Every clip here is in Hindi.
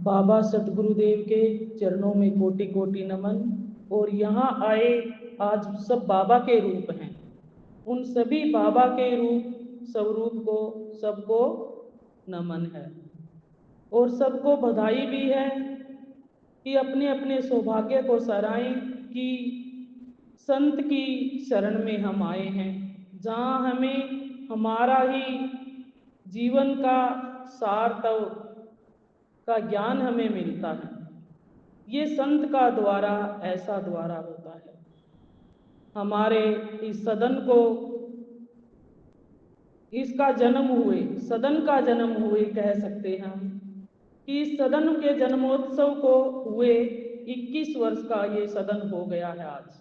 बाबा सतगुरुदेव के चरणों में कोटि कोटि नमन। और यहाँ आए आज सब बाबा के रूप हैं। उन सभी बाबा के रूप स्वरूप को सबको नमन है और सबको बधाई भी है कि अपने अपने सौभाग्य को सराहें कि संत की शरण में हम आए हैं, जहाँ हमें हमारा ही जीवन का सार्थव का ज्ञान हमें मिलता है। ये संत का द्वारा ऐसा द्वारा होता है। हमारे इस सदन को इसका जन्म हुए, सदन का जन्म हुए कह सकते हैं हम कि इस सदन के जन्मोत्सव को हुए 21 वर्ष का ये सदन हो गया है आज।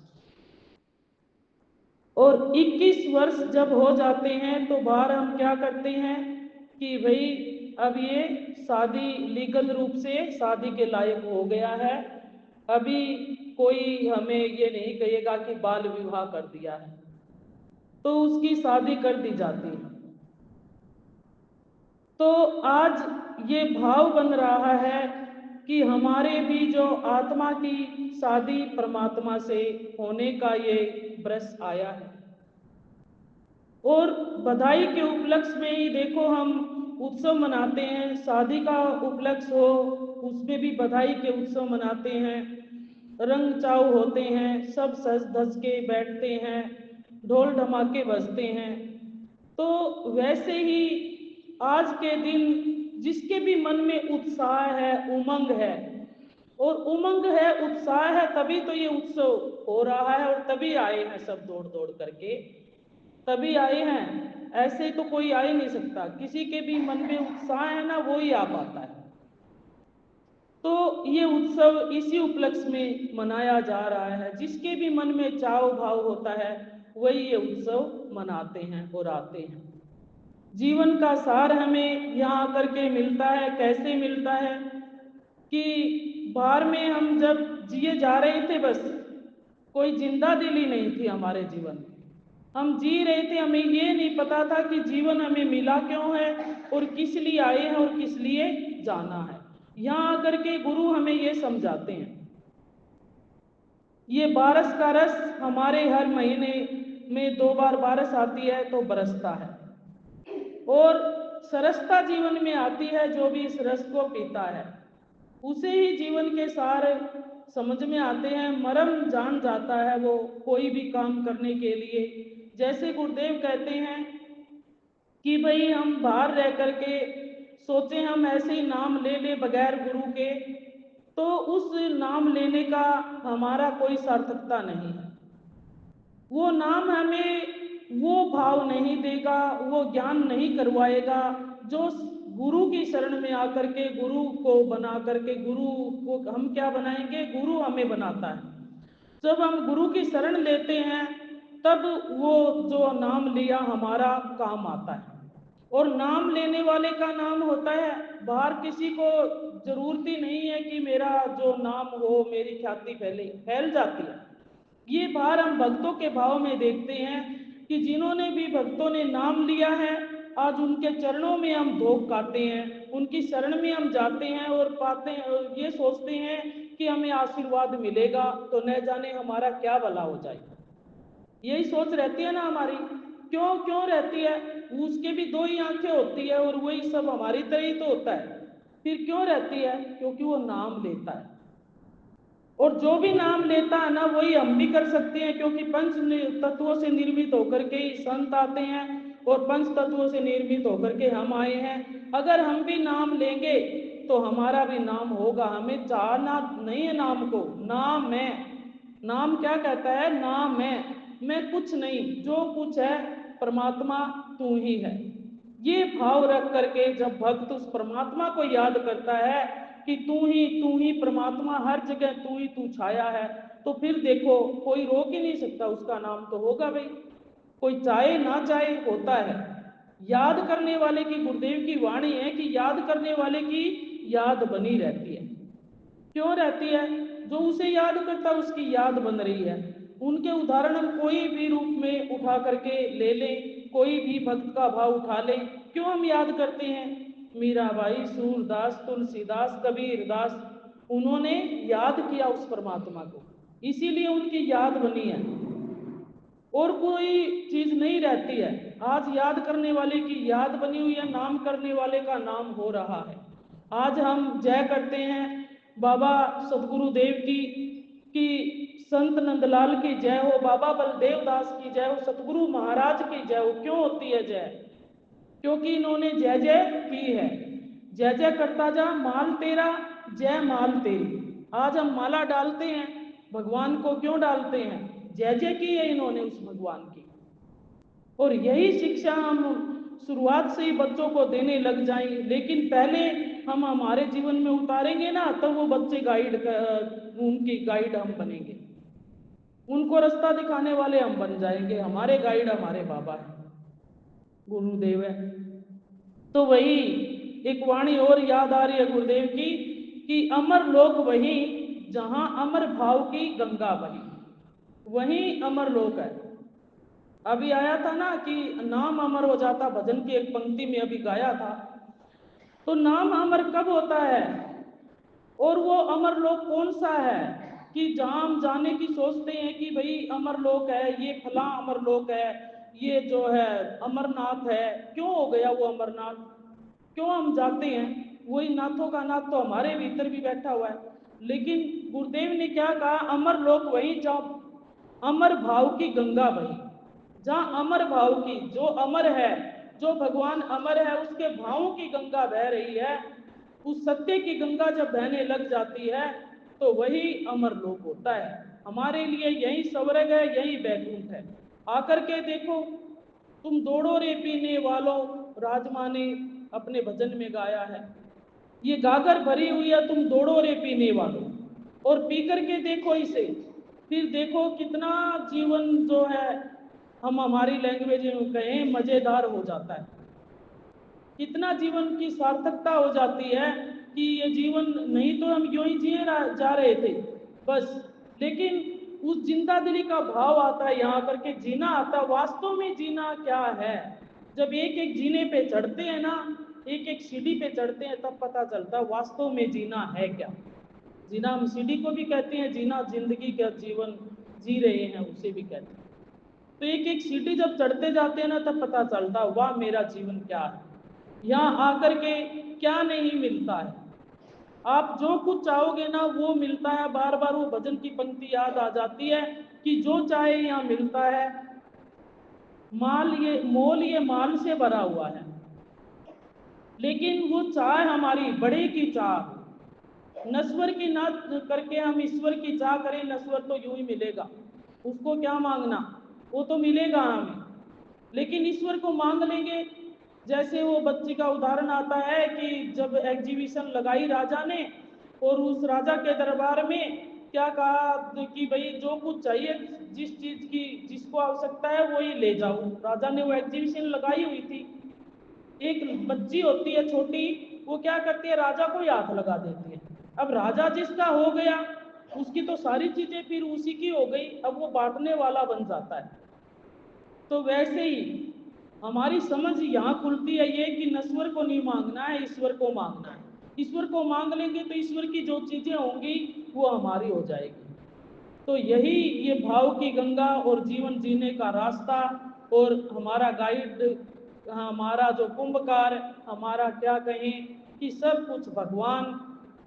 और 21 वर्ष जब हो जाते हैं तो बाहर हम क्या करते हैं कि भाई अब ये शादी लीगल रूप से शादी के लायक हो गया है। अभी कोई हमें ये नहीं कहेगा कि बाल विवाह कर दिया है, तो उसकी शादी कर दी जाती है। तो आज ये भाव बन रहा है कि हमारे भी जो आत्मा की शादी परमात्मा से होने का ये वर्ष आया है। और बधाई के उपलक्ष्य में ही देखो हम उत्सव मनाते हैं, शादी का उपलक्ष्य हो उसमें भी बधाई के उत्सव मनाते हैं, रंग चाव होते हैं, सब सज धज के बैठते हैं, ढोल ढमाके बजते हैं। तो वैसे ही आज के दिन जिसके भी मन में उत्साह है, उमंग है, और उमंग है, उत्साह है, तभी तो ये उत्सव हो रहा है और तभी आए हैं सब दौड़ दौड़ करके, तभी आए हैं। ऐसे तो कोई आ ही नहीं सकता। किसी के भी मन में उत्साह है ना, वो ही आ पाता है। तो ये उत्सव इसी उपलक्ष्य में मनाया जा रहा है। जिसके भी मन में चाव भाव होता है वही ये उत्सव मनाते हैं और आते हैं। जीवन का सार हमें यहाँ आकर के मिलता है। कैसे मिलता है कि बाहर में हम जब जिए जा रहे थे, बस कोई जिंदा दिली नहीं थी हमारे जीवन में। हम जी रहे थे, हमें ये नहीं पता था कि जीवन हमें मिला क्यों है और किस लिए आए हैं और किस लिए जाना है। यहाँ आकर के गुरु हमें ये समझाते हैं। ये बारिश का रस हमारे हर महीने में 2 बार बारिश आती है तो बरसता है, और सरसता जीवन में आती है। जो भी इस रस को पीता है उसे ही जीवन के सार समझ में आते हैं, मर्म जान जाता है वो कोई भी काम करने के लिए। जैसे गुरुदेव कहते हैं कि भाई हम बाहर रह करके सोचे हम ऐसे ही नाम ले ले बगैर गुरु के, तो उस नाम लेने का हमारा कोई सार्थकता नहीं है। वो नाम हमें वो भाव नहीं देगा, वो ज्ञान नहीं करवाएगा जो गुरु की शरण में आकर के गुरु को बना करके, गुरु को हम क्या बनाएंगे, गुरु हमें बनाता है। जब हम गुरु की शरण लेते हैं तब वो जो नाम लिया हमारा काम आता है। और नाम लेने वाले का नाम होता है। बाहर किसी को जरूरत ही नहीं है कि मेरा जो नाम हो, मेरी ख्याति फैल जाती है। ये बाहर हम भक्तों के भाव में देखते हैं कि जिन्होंने भी भक्तों ने नाम लिया है, आज उनके चरणों में हम धोख खाते हैं, उनकी शरण में हम जाते हैं और पाते हैं और ये सोचते हैं कि हमें आशीर्वाद मिलेगा तो न जाने हमारा क्या भला हो जाए। यही सोच रहती है ना हमारी। क्यों क्यों रहती है? उसके भी 2 ही आंखें होती है और वही सब हमारी तरह ही तो होता है। फिर क्यों रहती है? क्योंकि वो नाम लेता है। और जो भी नाम लेता है ना वही हम भी कर सकते हैं, क्योंकि पंच तत्वों से निर्मित होकर के ही संत आते हैं और पंच तत्वों से निर्मित होकर के हम आए हैं। अगर हम भी नाम लेंगे तो हमारा भी नाम होगा। हमें चाहना नहीं है नाम को। नाम मैं, नाम क्या कहता है? नाम मैं कुछ नहीं, जो कुछ है परमात्मा तू ही है। ये भाव रख करके जब भक्त उस परमात्मा को याद करता है कि तू ही परमात्मा, हर जगह तू छाया है, तो फिर देखो कोई रोक ही नहीं सकता, उसका नाम तो होगा भाई। कोई चाहे ना चाहे होता है। याद करने वाले की, गुरुदेव की वाणी है कि याद करने वाले की याद बनी रहती है। क्यों रहती है? जो उसे याद करता उसकी याद बन रही है। उनके उदाहरण हम कोई भी रूप में उठा करके ले लें, कोई भी भक्त का भाव उठा लें, क्यों हम याद करते हैं? मीराबाई, सूरदास, तुलसीदास, कबीरदास, उन्होंने याद किया उस परमात्मा को, इसीलिए उनकी याद बनी है। और कोई चीज नहीं रहती है। आज याद करने वाले की याद बनी हुई है, नाम करने वाले का नाम हो रहा है। आज हम जय करते हैं बाबा सदगुरु देव की संत नंदलाल की जय हो, बाबा बलदेव दास की जय हो, सतगुरु महाराज की जय हो। क्यों होती है जय? क्योंकि इन्होंने जय जय की है। जय जय करता जा माल तेरा, जय माल तेरी। आज हम माला डालते हैं, भगवान को क्यों डालते हैं? जय जय की है इन्होंने उस भगवान की। और यही शिक्षा हम शुरुआत से ही बच्चों को देने लग जाएंगे, लेकिन पहले हम हमारे जीवन में उतारेंगे ना, तब वो बच्चे उनकी गाइड हम बनेंगे, उनको रास्ता दिखाने वाले हम बन जाएंगे। हमारे गाइड हमारे बाबा है, गुरुदेव है। तो वही एक वाणी और याद आ रही है गुरुदेव की कि अमर लोक वही जहां अमर भाव की गंगा बही, वही अमर लोक है। अभी आया था ना कि नाम अमर हो जाता, भजन की एक पंक्ति में अभी गाया था। तो नाम अमर कब होता है? और वो अमर लोक कौन सा है कि जहां हम जाने की सोचते हैं कि भाई अमर लोक है, ये फला अमर लोक है, ये जो है अमरनाथ है। क्यों हो गया वो अमरनाथ? क्यों हम जाते हैं? वही नाथों का नाथ तो हमारे भीतर भी बैठा हुआ है। लेकिन गुरुदेव ने क्या कहा? अमर लोक वही जहाँ अमर भाव की गंगा बही, जहाँ अमर भाव की, जो अमर है, जो भगवान अमर है, उसके भावों की गंगा बह रही है। उस सत्य की गंगा जब बहने लग जाती है तो वही अमर लोक होता है। हमारे लिए यही स्वर्ग है, यही वैकुंठ है। आकर के देखो, तुम दौड़ो रे पीने वालों, राजमा ने अपने भजन में गाया है। ये गागर भरी हुई है, तुम दौड़ो रे पीने वालों, और पी करके देखो इसे, फिर देखो कितना जीवन जो है, हम हमारी लैंग्वेज में कहें, मजेदार हो जाता है। कितना जीवन की सार्थकता हो जाती है कि ये जीवन नहीं तो हम यूं ही जिए जा रहे थे बस, लेकिन उस जिंदा दिली का भाव आता है, यहाँ करके जीना आता है। वास्तव में जीना क्या है? जब एक एक जीने पे चढ़ते हैं ना, एक एक सीढ़ी पे चढ़ते हैं, तब पता चलता है वास्तव में जीना है क्या। जीना हम सीढ़ी को भी कहते हैं, जीना जिंदगी का जीवन जी रहे हैं उसे भी कहते हैं। तो एक एक सीढ़ी जब चढ़ते जाते हैं ना, तब पता चलता है वाह मेरा जीवन क्या है, यहाँ आकर के क्या नहीं मिलता है। आप जो कुछ चाहोगे ना वो मिलता है। बार बार वो भजन की पंक्ति याद आ जाती है कि जो चाहे यहाँ मिलता है, मोल ये माल से भरा हुआ है। लेकिन वो चाह हमारी बड़े की चाह, नश्वर की ना करके हम ईश्वर की चाह करें। नश्वर तो यूं ही मिलेगा, उसको क्या मांगना, वो तो मिलेगा हमें। लेकिन ईश्वर को मांग लेंगे, जैसे वो बच्ची का उदाहरण आता है कि जब एग्जीबिशन लगाई राजा ने, और उस राजा के दरबार में क्या कहा कि भाई जो कुछ चाहिए, जिस चीज की जिसको आवश्यकता है वो ही ले जाओ। राजा ने वो एग्जीबिशन लगाई हुई थी। एक बच्ची होती है छोटी, वो क्या करती है, राजा को ही हाथ लगा देती है। अब राजा जिसका हो गया, उसकी तो सारी चीजें फिर उसी की हो गई, अब वो बांटने वाला बन जाता है। तो वैसे ही हमारी समझ यहाँ खुलती है ये कि नश्वर को नहीं मांगना है, ईश्वर को मांगना है। ईश्वर को मांग लेंगे तो ईश्वर की जो चीजें होंगी वो हमारी हो जाएगी। तो यही ये भाव की गंगा और जीवन जीने का रास्ता, और हमारा गाइड, हमारा जो कुंभकार, हमारा क्या कहें कि सब कुछ भगवान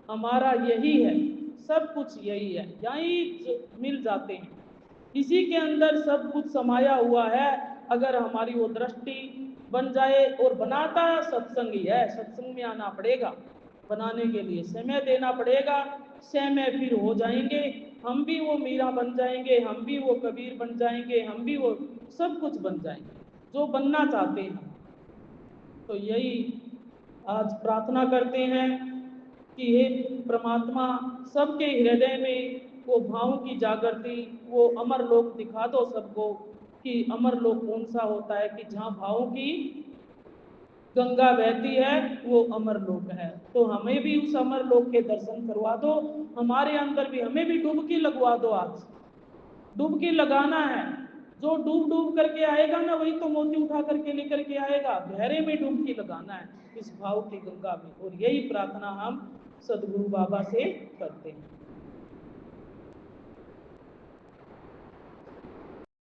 हमारा यही है। सब कुछ यही है, यही मिल जाते हैं, इसी के अंदर सब कुछ समाया हुआ है। अगर हमारी वो दृष्टि बन जाए, और बनाता सत्संग ही है। सत्संग में आना पड़ेगा, बनाने के लिए समय देना पड़ेगा। समय फिर हो जाएंगे, हम भी वो मीरा बन जाएंगे, हम भी वो कबीर बन जाएंगे, हम भी वो सब कुछ बन जाएंगे जो बनना चाहते हैं। तो यही आज प्रार्थना करते हैं कि हे परमात्मा, सबके हृदय में वो भाव की जागृति, वो अमर लोक दिखा दो सबको कि अमर लोक कौन सा होता है, कि जहाँ भावों की गंगा बहती है वो अमर लोक है। तो हमें भी उस अमर लोक के दर्शन करवा दो, हमारे अंदर भी, हमें भी डुबकी लगवा दो। आज डुबकी लगाना है, जो डूब डूब करके आएगा ना, वही तो मोती उठा करके लेकर के आएगा। गहरे में डुबकी लगाना है इस भाव की गंगा में, और यही प्रार्थना हम सदगुरु बाबा से करते हैं।